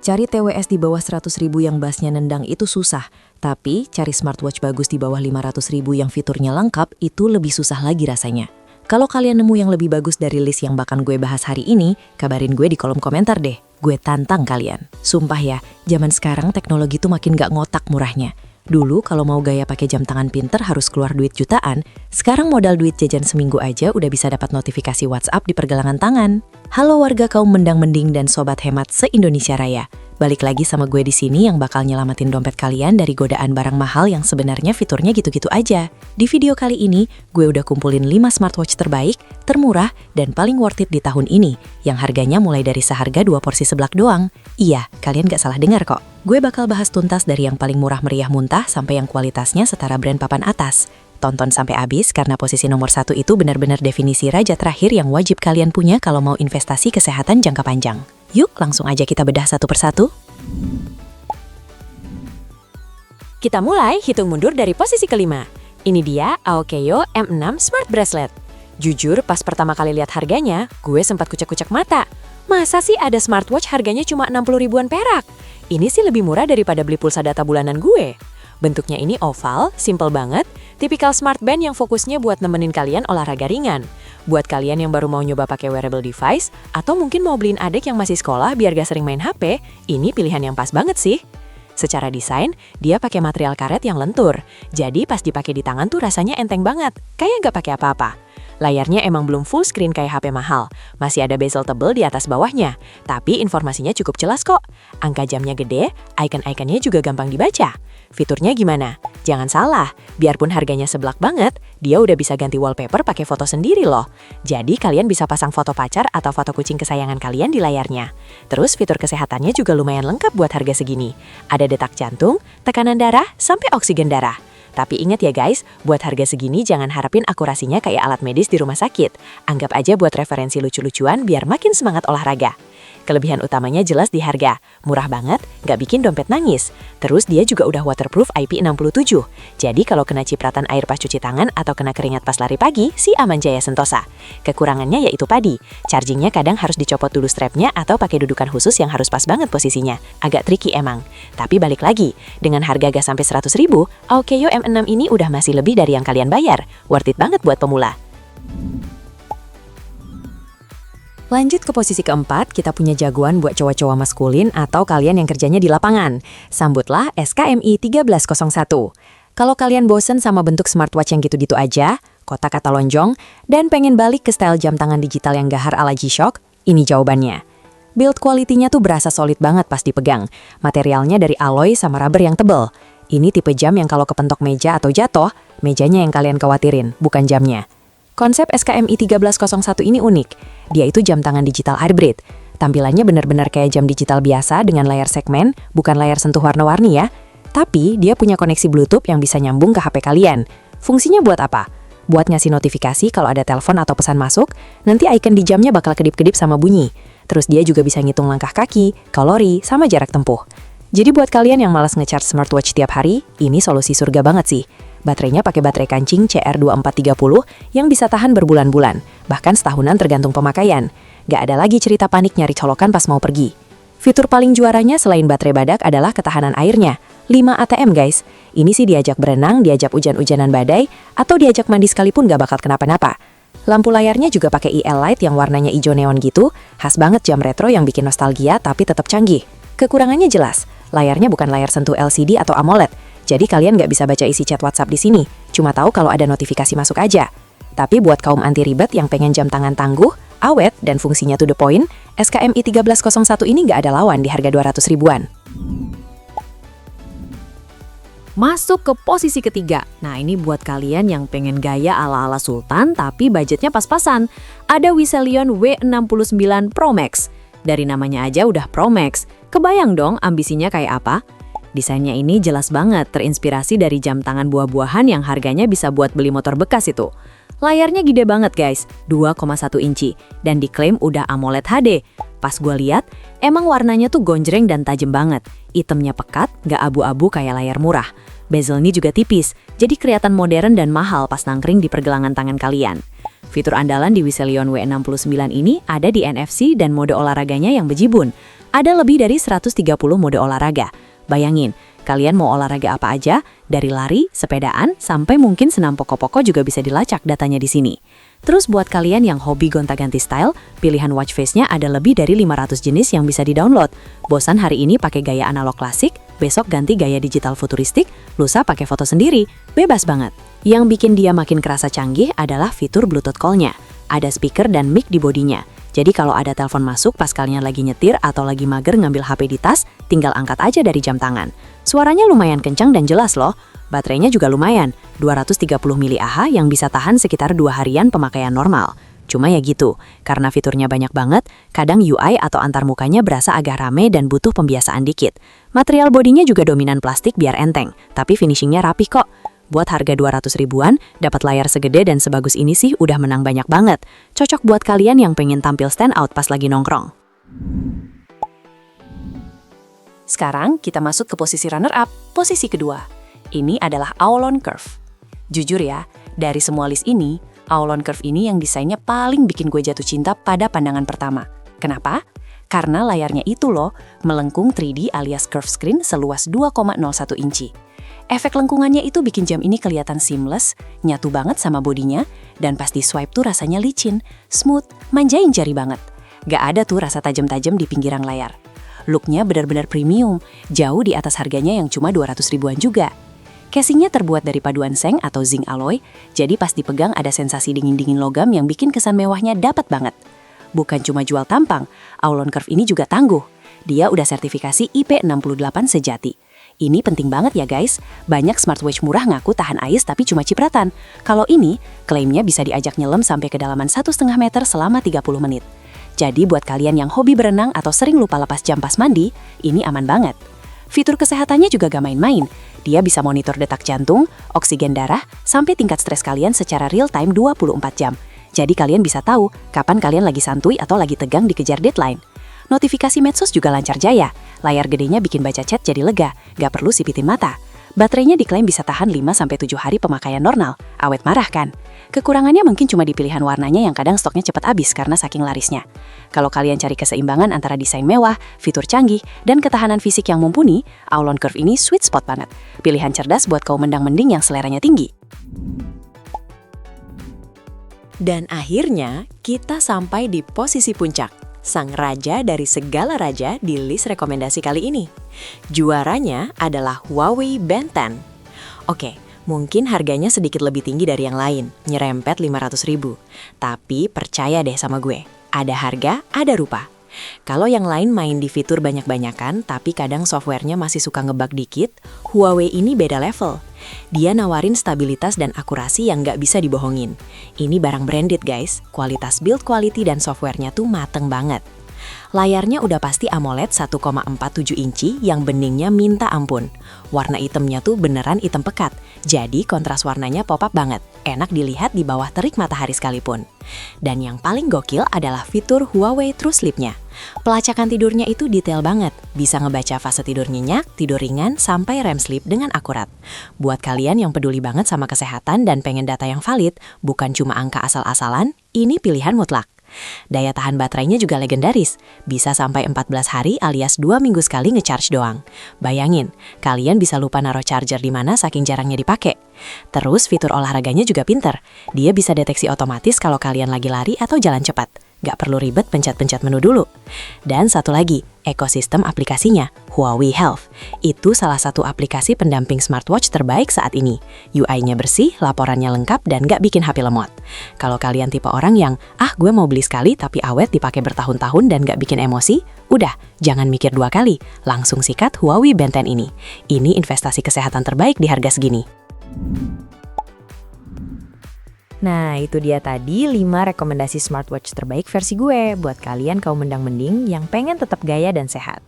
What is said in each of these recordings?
Cari TWS di bawah 100.000 yang basnya nendang itu susah, tapi cari smartwatch bagus di bawah 500.000 yang fiturnya lengkap itu lebih susah lagi rasanya. Kalau kalian nemu yang lebih bagus dari list yang bakal gue bahas hari ini, kabarin gue di kolom komentar deh. Gue tantang kalian. Sumpah ya, zaman sekarang teknologi tuh makin gak ngotak murahnya. Dulu kalau mau gaya pakai jam tangan pinter harus keluar duit jutaan, sekarang modal duit jajan seminggu aja udah bisa dapat notifikasi WhatsApp di pergelangan tangan. Halo warga kaum mendang-mending dan sobat hemat se-Indonesia Raya. Balik lagi sama gue di sini yang bakal nyelamatin dompet kalian dari godaan barang mahal yang sebenarnya fiturnya gitu-gitu aja. Di video kali ini, gue udah kumpulin 5 smartwatch terbaik, termurah, dan paling worth it di tahun ini, yang harganya mulai dari seharga 2 porsi seblak doang. Iya, kalian gak salah dengar kok. Gue bakal bahas tuntas dari yang paling murah meriah muntah sampai yang kualitasnya setara brand papan atas. Tonton sampai habis karena posisi nomor 1 itu benar-benar definisi raja terakhir yang wajib kalian punya kalau mau investasi kesehatan jangka panjang. Yuk, langsung aja kita bedah satu persatu. Kita mulai hitung mundur dari posisi kelima. Ini dia Aokeyo M6 Smart Bracelet. Jujur, pas pertama kali lihat harganya, gue sempat kucek-kucek mata. Masa sih ada smartwatch harganya cuma 60 ribuan perak? Ini sih lebih murah daripada beli pulsa data bulanan gue. Bentuknya ini oval, simple banget, tipikal smart band yang fokusnya buat nemenin kalian olahraga ringan. Buat kalian yang baru mau nyoba pakai wearable device, atau mungkin mau beliin adik yang masih sekolah biar gak sering main HP, ini pilihan yang pas banget sih. Secara desain, dia pakai material karet yang lentur, jadi pas dipakai di tangan tuh rasanya enteng banget, kayak gak pakai apa-apa. Layarnya emang belum full screen kayak HP mahal, masih ada bezel tebel di atas bawahnya, tapi informasinya cukup jelas kok. Angka jamnya gede, icon-iconnya juga gampang dibaca. Fiturnya gimana? Jangan salah, biarpun harganya seblak banget, dia udah bisa ganti wallpaper pakai foto sendiri loh. Jadi kalian bisa pasang foto pacar atau foto kucing kesayangan kalian di layarnya. Terus fitur kesehatannya juga lumayan lengkap buat harga segini. Ada detak jantung, tekanan darah, sampai oksigen darah. Tapi ingat ya guys, buat harga segini jangan harapin akurasinya kayak alat medis di rumah sakit. Anggap aja buat referensi lucu-lucuan biar makin semangat olahraga. Kelebihan utamanya jelas di harga. Murah banget, nggak bikin dompet nangis. Terus dia juga udah waterproof IP67. Jadi kalau kena cipratan air pas cuci tangan atau kena keringat pas lari pagi, si aman jaya sentosa. Kekurangannya yaitu padi. Chargingnya kadang harus dicopot dulu strapnya atau pakai dudukan khusus yang harus pas banget posisinya. Agak tricky emang. Tapi balik lagi, dengan harga gak sampai 100 ribu, Aokeyo M6 ini udah masih lebih dari yang kalian bayar. Worth it banget buat pemula. Lanjut ke posisi keempat, kita punya jagoan buat cowok-cowok maskulin atau kalian yang kerjanya di lapangan. Sambutlah SKMI 1301. Kalau kalian bosen sama bentuk smartwatch yang gitu-gitu aja, kotak-kata lonjong, dan pengen balik ke style jam tangan digital yang gahar ala G-Shock, ini jawabannya. Build quality-nya tuh berasa solid banget pas dipegang. Materialnya dari alloy sama rubber yang tebel. Ini tipe jam yang kalau kepentok meja atau jatuh, mejanya yang kalian khawatirin, bukan jamnya. Konsep SKMI 1301 ini unik. Dia itu jam tangan digital hybrid. Tampilannya benar-benar kayak jam digital biasa dengan layar segmen, bukan layar sentuh warna-warni ya. Tapi dia punya koneksi Bluetooth yang bisa nyambung ke HP kalian. Fungsinya buat apa? Buat ngasih notifikasi kalau ada telepon atau pesan masuk, nanti icon di jamnya bakal kedip-kedip sama bunyi. Terus dia juga bisa ngitung langkah kaki, kalori, sama jarak tempuh. Jadi buat kalian yang malas nge-charge smartwatch tiap hari, ini solusi surga banget sih. Baterainya pakai baterai kancing CR2430 yang bisa tahan berbulan-bulan, bahkan setahunan tergantung pemakaian. Gak ada lagi cerita panik nyari colokan pas mau pergi. Fitur paling juaranya selain baterai badak adalah ketahanan airnya. 5 ATM guys. Ini sih diajak berenang, diajak hujan-hujanan badai, atau diajak mandi sekalipun gak bakal kenapa-napa. Lampu layarnya juga pakai EL light yang warnanya hijau neon gitu, khas banget jam retro yang bikin nostalgia tapi tetap canggih. Kekurangannya jelas, layarnya bukan layar sentuh LCD atau AMOLED. Jadi kalian nggak bisa baca isi chat WhatsApp di sini, cuma tahu kalau ada notifikasi masuk aja. Tapi buat kaum anti ribet yang pengen jam tangan tangguh, awet, dan fungsinya to the point, SKMI 1301 ini nggak ada lawan di harga 200 ribuan. Masuk ke posisi ketiga. Nah ini buat kalian yang pengen gaya ala-ala sultan tapi budgetnya pas-pasan. Ada Wisselion W69 Pro Max. Dari namanya aja udah Pro Max. Kebayang dong ambisinya kayak apa? Desainnya ini jelas banget terinspirasi dari jam tangan buah-buahan yang harganya bisa buat beli motor bekas itu. Layarnya gede banget guys, 2,1 inci, dan diklaim udah AMOLED HD. Pas gue lihat, emang warnanya tuh gonjreng dan tajam banget. Itemnya pekat, gak abu-abu kayak layar murah. Bezel ini juga tipis, jadi kelihatan modern dan mahal pas nangkring di pergelangan tangan kalian. Fitur andalan di Wisselion W69 ini ada di NFC dan mode olahraganya yang bejibun. Ada lebih dari 130 mode olahraga. Bayangin, kalian mau olahraga apa aja, dari lari, sepedaan, sampai mungkin senam pokok-pokok juga bisa dilacak datanya di sini. Terus buat kalian yang hobi gonta-ganti style, pilihan watch face-nya ada lebih dari 500 jenis yang bisa di-download. Bosan hari ini pakai gaya analog klasik, besok ganti gaya digital futuristik, lusa pakai foto sendiri, bebas banget. Yang bikin dia makin kerasa canggih adalah fitur Bluetooth call-nya. Ada speaker dan mic di bodinya. Jadi kalau ada telepon masuk pas kalian lagi nyetir atau lagi mager ngambil HP di tas, tinggal angkat aja dari jam tangan. Suaranya lumayan kencang dan jelas loh. Baterainya juga lumayan, 230 mAh yang bisa tahan sekitar 2 harian pemakaian normal. Cuma ya gitu, karena fiturnya banyak banget, kadang UI atau antarmukanya berasa agak rame dan butuh pembiasaan dikit. Material bodinya juga dominan plastik biar enteng, tapi finishingnya rapih kok. Buat harga 200 ribuan, dapat layar segede dan sebagus ini sih udah menang banyak banget. Cocok buat kalian yang pengen tampil stand out pas lagi nongkrong. Sekarang kita masuk ke posisi runner-up, posisi kedua. Ini adalah Aulon Curve. Jujur ya, dari semua list ini, Aulon Curve ini yang desainnya paling bikin gue jatuh cinta pada pandangan pertama. Kenapa? Karena layarnya itu loh, melengkung 3D alias curve screen seluas 2,01 inci. Efek lengkungannya itu bikin jam ini kelihatan seamless, nyatu banget sama bodinya, dan pas di swipe tuh rasanya licin, smooth, manjain jari banget. Gak ada tuh rasa tajam-tajam di pinggiran layar. Looknya benar-benar premium, jauh di atas harganya yang cuma 200 ribuan juga. Casingnya terbuat dari paduan seng atau zinc alloy, jadi pas dipegang ada sensasi dingin-dingin logam yang bikin kesan mewahnya dapat banget. Bukan cuma jual tampang, Aulon Curve ini juga tangguh. Dia udah sertifikasi IP68 sejati. Ini penting banget ya guys, banyak smartwatch murah ngaku tahan ais tapi cuma cipratan. Kalau ini, klaimnya bisa diajak nyelam sampai kedalaman 1,5 meter selama 30 menit. Jadi buat kalian yang hobi berenang atau sering lupa lepas jam pas mandi, ini aman banget. Fitur kesehatannya juga gak main-main. Dia bisa monitor detak jantung, oksigen darah, sampai tingkat stres kalian secara real time 24 jam. Jadi kalian bisa tahu kapan kalian lagi santuy atau lagi tegang dikejar deadline. Notifikasi medsos juga lancar jaya. Layar gedenya bikin baca chat jadi lega, gak perlu sipitin mata. Baterainya diklaim bisa tahan 5-7 hari pemakaian normal. Awet marah kan? Kekurangannya mungkin cuma di pilihan warnanya yang kadang stoknya cepat habis karena saking larisnya. Kalau kalian cari keseimbangan antara desain mewah, fitur canggih, dan ketahanan fisik yang mumpuni, Aulon Curve ini sweet spot banget. Pilihan cerdas buat kaum mendang-mending yang seleranya tinggi. Dan akhirnya, kita sampai di posisi puncak. Sang raja dari segala raja di list rekomendasi kali ini. Juaranya adalah Huawei Band 10. Oke, mungkin harganya sedikit lebih tinggi dari yang lain, nyerempet 500 ribu. Tapi percaya deh sama gue, ada harga, ada rupa. Kalau yang lain main di fitur banyak-banyakan, tapi kadang softwarenya masih suka ngebug dikit, Huawei ini beda level. Dia nawarin stabilitas dan akurasi yang nggak bisa dibohongin. Ini barang branded guys, kualitas build quality dan softwarenya tuh mateng banget. Layarnya udah pasti AMOLED 1,47 inci yang beningnya minta ampun. Warna hitamnya tuh beneran hitam pekat, jadi kontras warnanya pop-up banget. Enak dilihat di bawah terik matahari sekalipun. Dan yang paling gokil adalah fitur Huawei True Sleep-nya. Pelacakan tidurnya itu detail banget, bisa ngebaca fase tidur nyenyak, tidur ringan, sampai REM sleep dengan akurat. Buat kalian yang peduli banget sama kesehatan dan pengen data yang valid, bukan cuma angka asal-asalan, ini pilihan mutlak. Daya tahan baterainya juga legendaris, bisa sampai 14 hari alias 2 minggu sekali ngecharge doang. Bayangin, kalian bisa lupa naruh charger di mana saking jarangnya dipakai. Terus fitur olahraganya juga pinter, dia bisa deteksi otomatis kalau kalian lagi lari atau jalan cepat. Gak perlu ribet pencet-pencet menu dulu. Dan satu lagi, ekosistem aplikasinya, Huawei Health. Itu salah satu aplikasi pendamping smartwatch terbaik saat ini. UI-nya bersih, laporannya lengkap, dan gak bikin HP lemot. Kalau kalian tipe orang yang, gue mau beli sekali tapi awet dipakai bertahun-tahun dan gak bikin emosi, udah, jangan mikir 2 kali. Langsung sikat Huawei Band 10 ini. Ini investasi kesehatan terbaik di harga segini. Nah, itu dia tadi 5 rekomendasi smartwatch terbaik versi gue buat kalian kaum mendang-mending yang pengen tetap gaya dan sehat.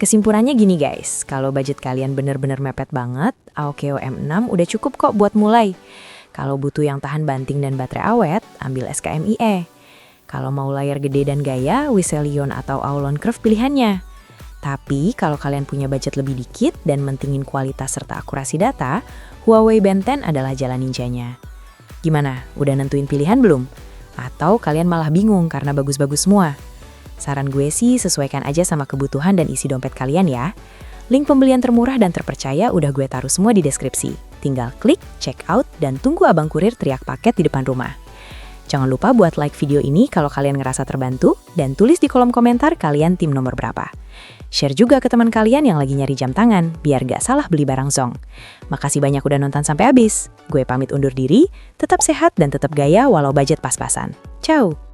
Kesimpulannya gini guys, kalau budget kalian bener-bener mepet banget, AOKEO M6 udah cukup kok buat mulai. Kalau butuh yang tahan banting dan baterai awet, ambil SKMIE. Kalau mau layar gede dan gaya, Wisselion atau Aulon Curve pilihannya. Tapi kalau kalian punya budget lebih dikit dan mentingin kualitas serta akurasi data, Huawei Band 10 adalah jalan ninjanya. Gimana? Udah nentuin pilihan belum? Atau kalian malah bingung karena bagus-bagus semua? Saran gue sih sesuaikan aja sama kebutuhan dan isi dompet kalian ya. Link pembelian termurah dan terpercaya udah gue taruh semua di deskripsi. Tinggal klik, check out, dan tunggu abang kurir teriak paket di depan rumah. Jangan lupa buat like video ini kalau kalian ngerasa terbantu, dan tulis di kolom komentar kalian tim nomor berapa. Share juga ke teman kalian yang lagi nyari jam tangan, biar gak salah beli barang Zong. Makasih banyak udah nonton sampai habis. Gue pamit undur diri, tetap sehat dan tetap gaya walau budget pas-pasan. Ciao!